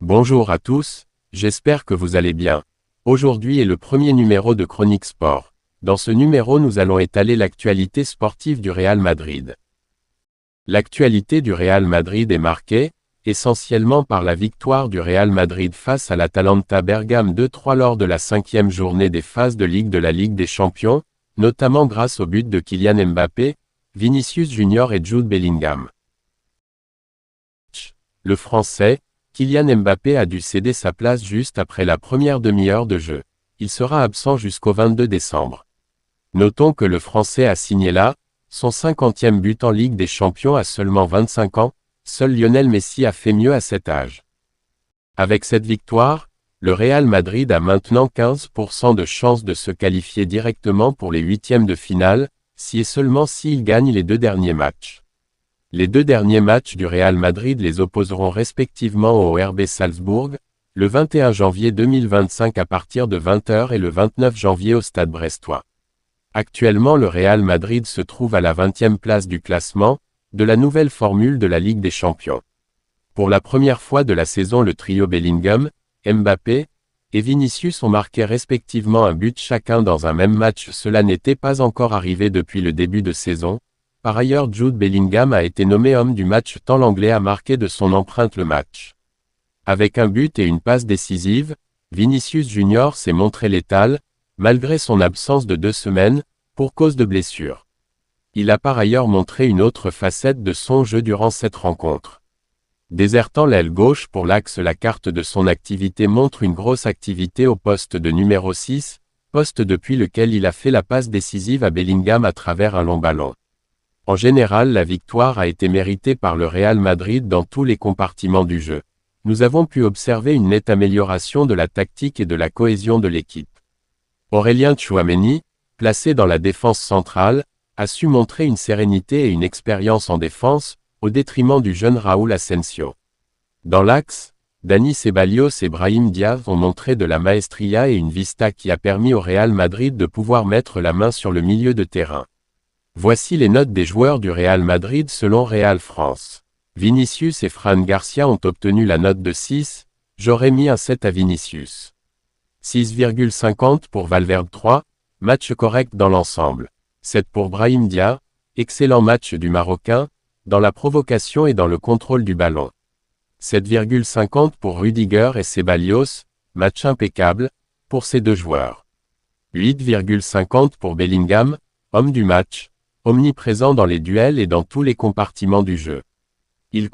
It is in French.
Bonjour à tous, j'espère que vous allez bien. Aujourd'hui est le premier numéro de Chronique Sport. Dans ce numéro nous allons étaler l'actualité sportive du Real Madrid. L'actualité du Real Madrid est marquée, essentiellement par la victoire du Real Madrid face à l'Atalanta Bergame 2-3 lors de la 5e journée des phases de Ligue de la Ligue des Champions, notamment grâce au but de Kylian Mbappé, Vinicius Junior et Jude Bellingham. Le Français, Kylian Mbappé a dû céder sa place juste après la première demi-heure de jeu. Il sera absent jusqu'au 22 décembre. Notons que le Français a signé là, son 50e but en Ligue des Champions à seulement 25 ans, seul Lionel Messi a fait mieux à cet âge. Avec cette victoire, le Real Madrid a maintenant 15% de chances de se qualifier directement pour les huitièmes de finale, si et seulement s'il gagne les deux derniers matchs. Les deux derniers matchs du Real Madrid les opposeront respectivement au RB Salzbourg, le 21 janvier 2025 à partir de 20h et le 29 janvier au Stade brestois. Actuellement le Real Madrid se trouve à la 20e place du classement, de la nouvelle formule de la Ligue des Champions. Pour la première fois de la saison le trio Bellingham, Mbappé et Vinicius ont marqué respectivement un but chacun dans un même match. Cela n'était pas encore arrivé depuis le début de saison. Par ailleurs Jude Bellingham a été nommé homme du match tant l'Anglais a marqué de son empreinte le match. Avec un but et une passe décisive, Vinicius Junior s'est montré létal, malgré son absence de 2 semaines, pour cause de blessure. Il a par ailleurs montré une autre facette de son jeu durant cette rencontre. Désertant l'aile gauche pour l'axe, la carte de son activité montre une grosse activité au poste de numéro 6, poste depuis lequel il a fait la passe décisive à Bellingham à travers un long ballon. En général, la victoire a été méritée par le Real Madrid dans tous les compartiments du jeu. Nous avons pu observer une nette amélioration de la tactique et de la cohésion de l'équipe. Aurélien Tchouaméni, placé dans la défense centrale, a su montrer une sérénité et une expérience en défense, au détriment du jeune Raúl Asensio. Dans l'axe, Dani Ceballos et Brahim Diaz ont montré de la maestria et une vista qui a permis au Real Madrid de pouvoir mettre la main sur le milieu de terrain. Voici les notes des joueurs du Real Madrid selon Real France. Vinicius et Fran Garcia ont obtenu la note de 6, j'aurais mis un 7 à Vinicius. 6,50 pour Valverde 3, match correct dans l'ensemble. 7 pour Brahim Diaz, excellent match du Marocain, dans la provocation et dans le contrôle du ballon. 7,50 pour Rudiger et Ceballos, match impeccable, pour ces deux joueurs. 8,50 pour Bellingham, homme du match, omniprésent dans les duels et dans tous les compartiments du jeu.